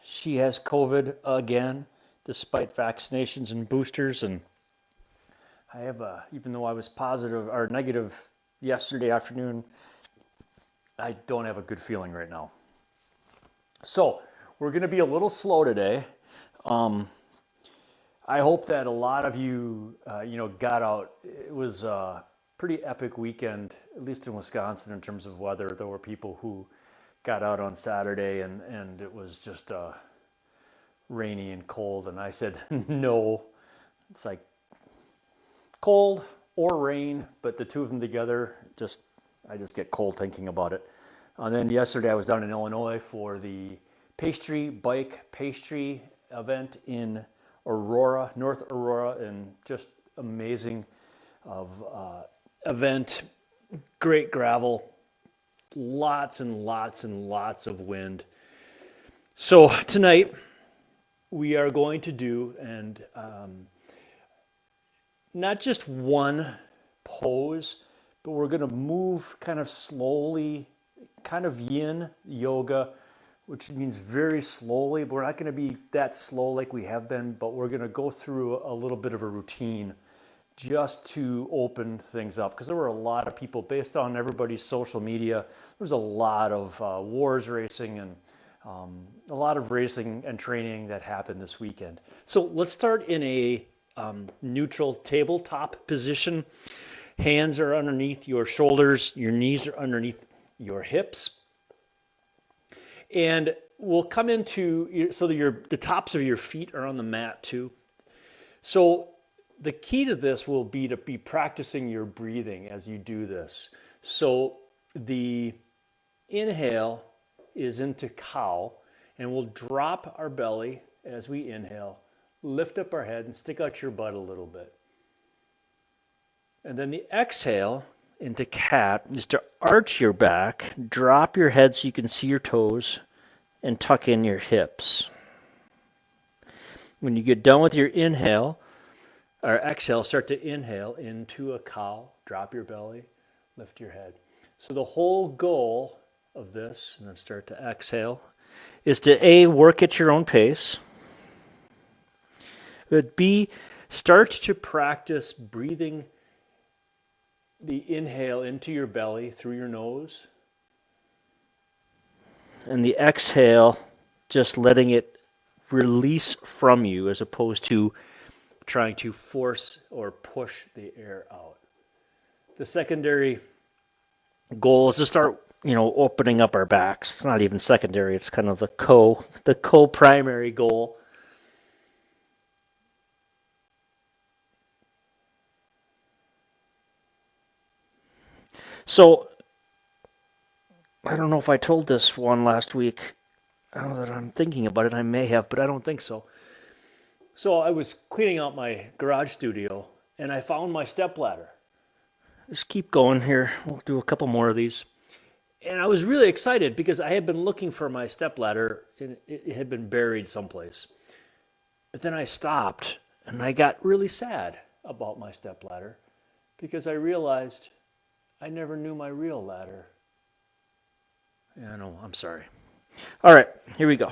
She has COVID again, despite vaccinations and boosters. And I have even though I was positive or negative yesterday afternoon, I don't have a good feeling right now. So we're going to be a little slow today. I hope that a lot of you, got out. It was a pretty epic weekend, at least in Wisconsin, in terms of weather. There were people who got out on Saturday, and it was just rainy and cold. And I said, no, it's like cold or rain, but the two of them together, I just get cold thinking about it. And then yesterday I was down in Illinois for the bike pastry event in Aurora, North Aurora, and just amazing event. Great gravel, lots and lots and lots of wind. So tonight we are going to do, and not just one pose, but we're going to move kind of slowly, kind of yin yoga, which means very slowly, but we're not going to be that slow like we have been, but we're going to go through a little bit of a routine just to open things up, because there were a lot of people, based on everybody's social media, there's a lot of wars racing and a lot of racing and training that happened this weekend. So let's start in a neutral tabletop position. Hands are underneath your shoulders, your knees are underneath your hips. And we'll come into, so that the tops of your feet are on the mat too. So the key to this will be to be practicing your breathing as you do this. So the inhale is into cow, and we'll drop our belly as we inhale, lift up our head and stick out your butt a little bit. And then the exhale into cat is to arch your back, drop your head so you can see your toes, and tuck in your hips. When you get done with your inhale, or exhale, start to inhale into a cow, drop your belly, lift your head. So the whole goal of this, and then start to exhale, is to A, work at your own pace, but B, start to practice breathing the inhale into your belly through your nose, and the exhale, just letting it release from you as opposed to trying to force or push the air out. The secondary goal is to start, opening up our backs. It's not even secondary, it's kind of the co-primary goal. So, I don't know if I told this one last week. Now that I'm thinking about it, I may have, but I don't think so. So I was cleaning out my garage studio, and I found my stepladder. Just keep going here. We'll do a couple more of these. And I was really excited because I had been looking for my stepladder, and it had been buried someplace. But then I stopped, and I got really sad about my stepladder because I realized I never knew my real ladder. Yeah, no, I'm sorry. All right, here we go.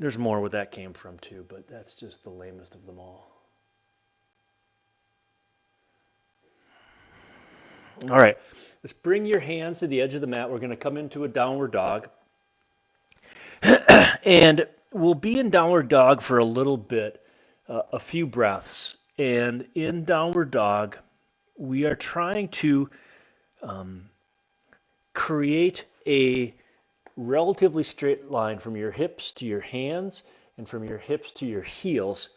There's more where that came from too, but that's just the lamest of them all. All right, let's bring your hands to the edge of the mat. We're going to come into a downward dog. And we'll be in downward dog for a little bit, a few breaths. And in downward dog, we are trying to create a relatively straight line from your hips to your hands and from your hips to your heels.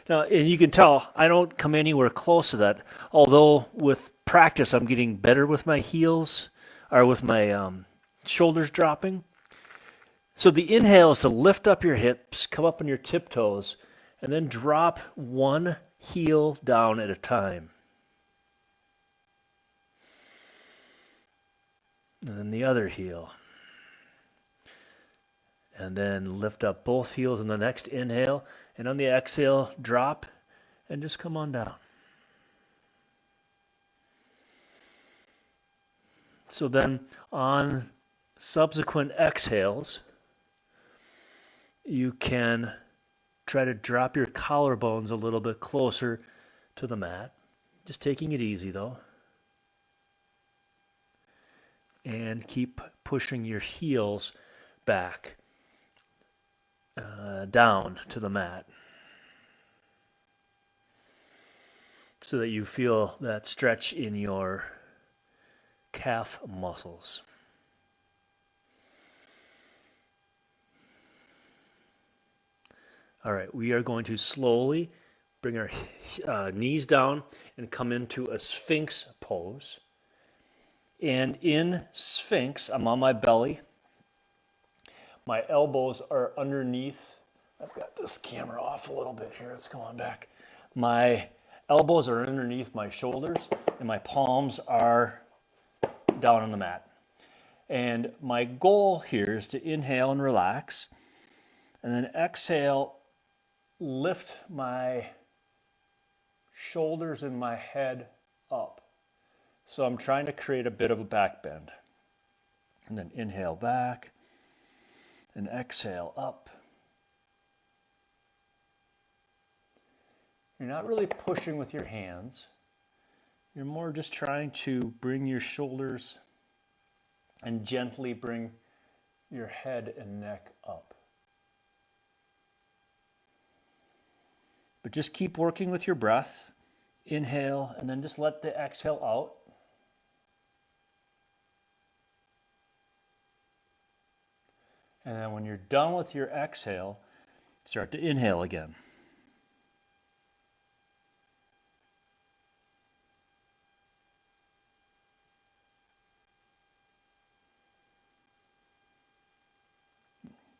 Now, and you can tell I don't come anywhere close to that, although with practice I'm getting better with my heels or with my shoulders dropping. So the inhale is to lift up your hips, come up on your tiptoes, and then drop one heel down at a time. And then the other heel. And then lift up both heels in the next inhale. And on the exhale, drop and just come on down. So then on subsequent exhales, you can try to drop your collarbones a little bit closer to the mat. Just taking it easy though. And keep pushing your heels back down to the mat so that you feel that stretch in your calf muscles. All right, we are going to slowly bring our knees down and come into a Sphinx pose. And in Sphinx, I'm on my belly. My elbows are underneath. I've got this camera off a little bit here. It's going back. My elbows are underneath my shoulders, and my palms are down on the mat. And my goal here is to inhale and relax, and then exhale, lift my shoulders and my head up. So I'm trying to create a bit of a back bend. And then inhale back, and exhale up. You're not really pushing with your hands. You're more just trying to bring your shoulders and gently bring your head and neck up. But just keep working with your breath. Inhale, and then just let the exhale out. And then when you're done with your exhale, start to inhale again.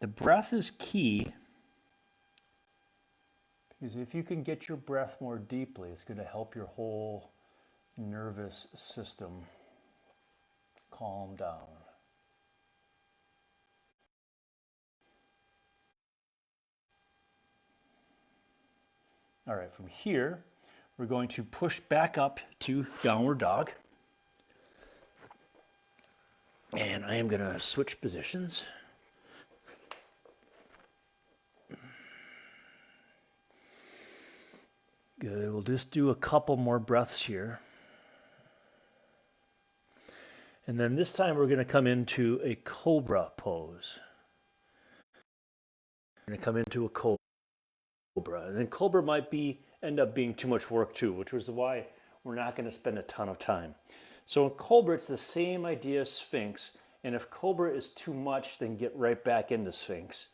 The breath is key because if you can get your breath more deeply, it's going to help your whole nervous system calm down. All right, from here, we're going to push back up to downward dog. And I am going to switch positions. Good, we'll just do a couple more breaths here. And then this time we're going to come into a Cobra pose. We're going to come into a Cobra. And then Cobra might end up being too much work too, which was why we're not going to spend a ton of time. So in Cobra, it's the same idea as Sphinx. And if Cobra is too much, then get right back into Sphinx.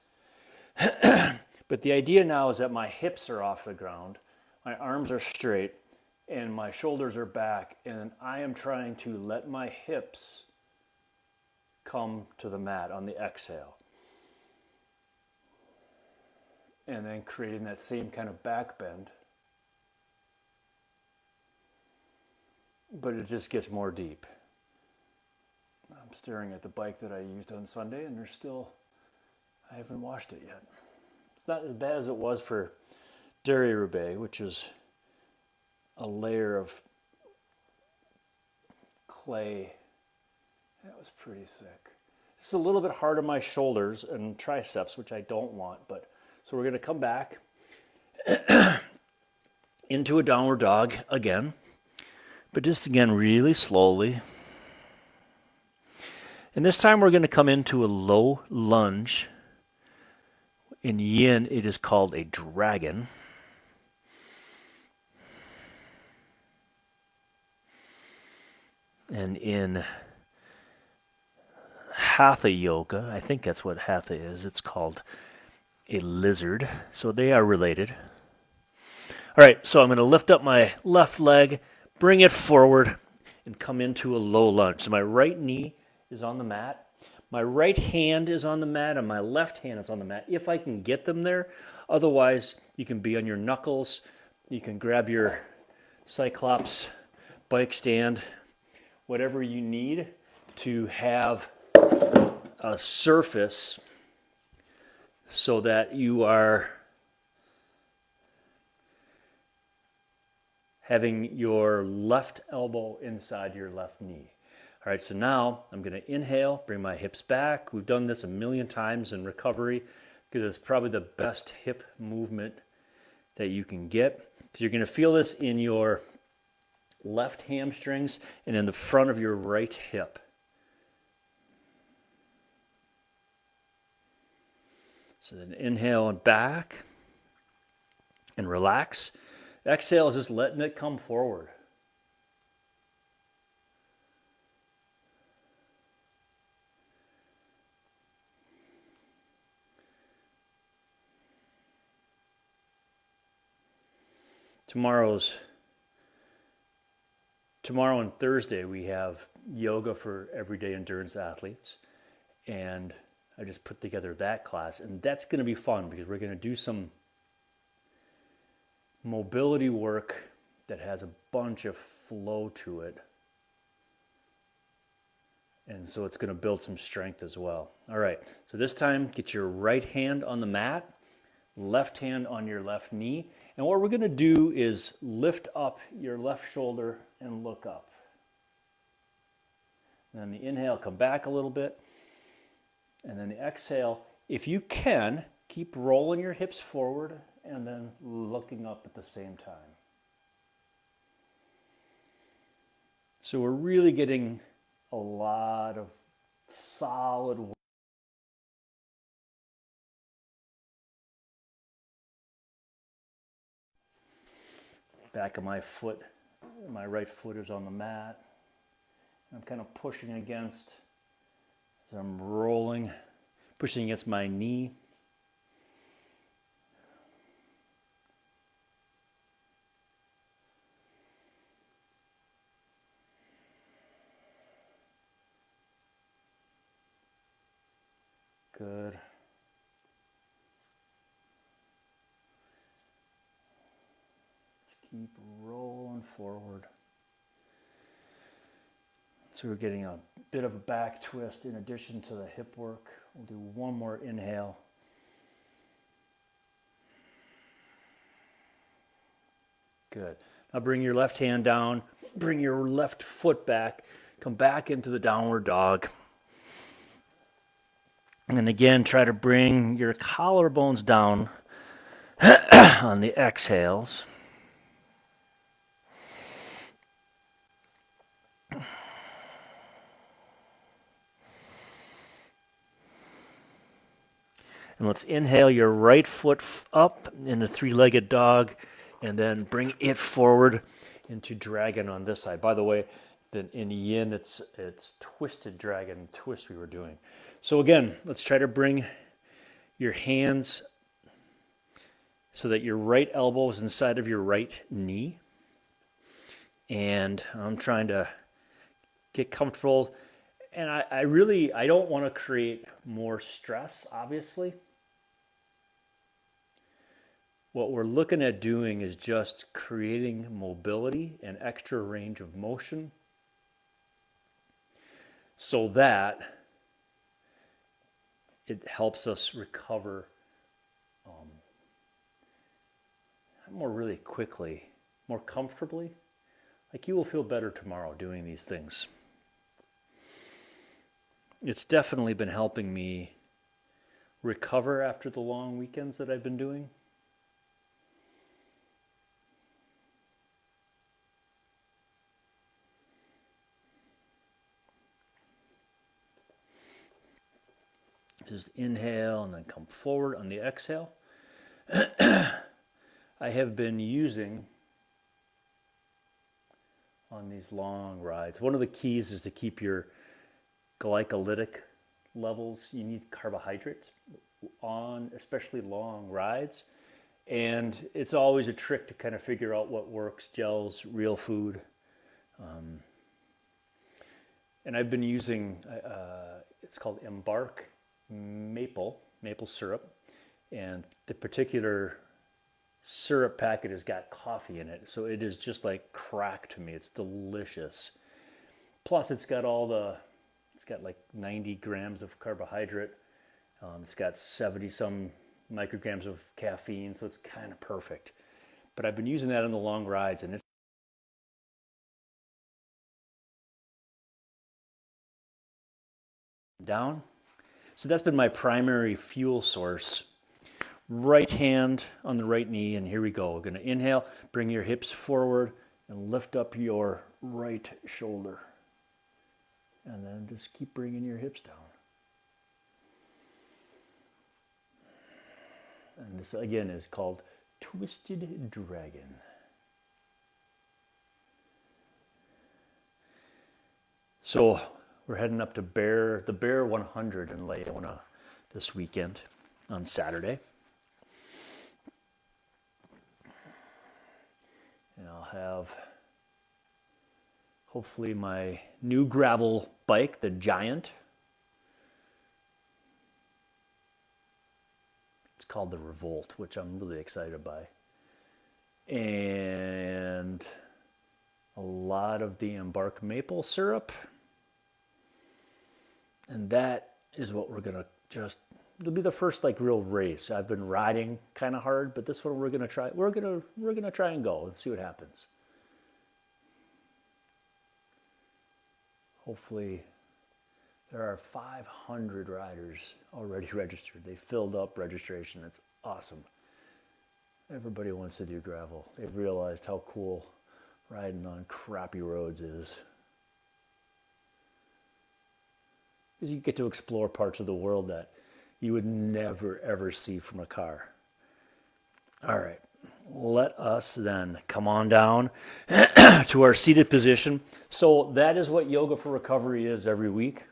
But the idea now is that my hips are off the ground. My arms are straight and my shoulders are back, and I am trying to let my hips come to the mat on the exhale. And then creating that same kind of back bend. But it just gets more deep. I'm staring at the bike that I used on Sunday, and I haven't washed it yet. It's not as bad as it was for Roubaix, which is a layer of clay. That was pretty thick. It's a little bit hard on my shoulders and triceps, which I don't want, but so we're going to come back into a downward dog again, but just again really slowly. And this time we're going to come into a low lunge. In yin, it is called a dragon. And in Hatha yoga, I think that's what Hatha is, it's called a lizard. So they are related. All right, so I'm going to lift up my left leg, bring it forward, and come into a low lunge. So my right knee is on the mat. My right hand is on the mat, and my left hand is on the mat, if I can get them there. Otherwise, you can be on your knuckles. You can grab your Cyclops bike stand, whatever you need to have a surface so that you are having your left elbow inside your left knee. All right, so now I'm going to inhale, bring my hips back. We've done this a million times in recovery because it's probably the best hip movement that you can get. So you're going to feel this in your left hamstrings and in the front of your right hip. So then inhale and back and relax. Exhale is just letting it come forward. Tomorrow and Thursday we have yoga for everyday endurance athletes, and I just put together that class, and that's going to be fun because we're going to do some mobility work that has a bunch of flow to it, and so it's going to build some strength as well. All right, so this time get your right hand on the mat, left hand on your left knee, and what we're going to do is lift up your left shoulder and look up. And then the inhale, come back a little bit, and then the exhale, if you can, keep rolling your hips forward and then looking up at the same time. So we're really getting a lot of solid work. Back of my foot, my right foot is on the mat. I'm kind of pushing against, as I'm rolling, pushing against my knee. Good. Keep rolling forward. So we're getting a bit of a back twist in addition to the hip work. We'll do one more inhale. Good. Now bring your left hand down, bring your left foot back, come back into the downward dog. And again, try to bring your collarbones down on the exhales. And let's inhale your right foot up in a three-legged dog, and then bring it forward into dragon on this side. By the way, then in yin, it's twisted dragon twist we were doing. So again, let's try to bring your hands so that your right elbow is inside of your right knee. And I'm trying to get comfortable. And I don't want to create more stress, obviously. What we're looking at doing is just creating mobility and extra range of motion so that it helps us recover more really quickly, more comfortably. Like you will feel better tomorrow doing these things. It's definitely been helping me recover after the long weekends that I've been doing. Just inhale and then come forward on the exhale. I have been using on these long rides. One of the keys is to keep your glycolytic levels. You need carbohydrates on especially long rides. And it's always a trick to kind of figure out what works, gels, real food. And I've been using, it's called Embark maple syrup. And the particular syrup packet has got coffee in it. So it is just like crack to me. It's delicious. Plus it's got like 90 grams of carbohydrate. It's got 70 some micrograms of caffeine. So it's kind of perfect. But I've been using that on the long rides, and it's down. So that's been my primary fuel source. Right hand on the right knee, and here we go. We're going to inhale, bring your hips forward, and lift up your right shoulder. And then just keep bringing your hips down. And this again is called Twisted Dragon. So we're heading up to the Bear 100 in Leona this weekend on Saturday. And I'll have hopefully my new gravel bike, the Giant. It's called the Revolt, which I'm really excited by. And a lot of the Embark maple syrup. And that is what we're going to it'll be the first like real race. I've been riding kind of hard, but this one we're going to try. We're going to try and go and see what happens. Hopefully there are 500 riders already registered. They filled up registration. That's awesome. Everybody wants to do gravel. They've realized how cool riding on crappy roads is. Because you get to explore parts of the world that you would never ever see from a car. All right, let us then come on down to our seated position. So that is what Yoga for Recovery is every week.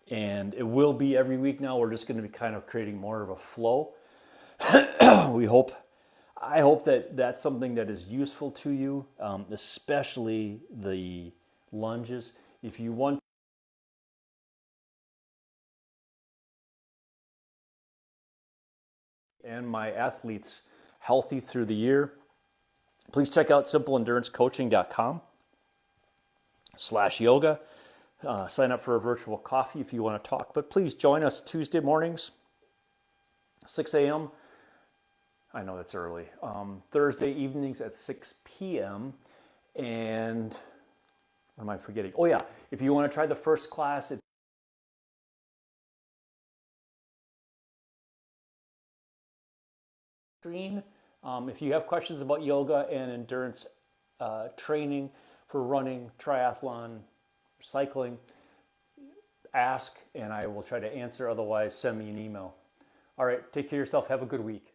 And it will be every week now. We're just going to be kind of creating more of a flow. I hope that that's something that is useful to you, especially the lunges. If you want and my athletes healthy through the year, please check out simpleendurancecoaching.com/yoga. Sign up for a virtual coffee if you want to talk. But please join us Tuesday mornings, 6 a.m. I know it's early. Thursday evenings at 6 p.m. And what am I forgetting? Oh yeah, if you want to try the first class, it's screen. If you have questions about yoga and endurance training for running, triathlon, cycling, ask and I will try to answer. Otherwise, send me an email. All right, take care of yourself. Have a good week.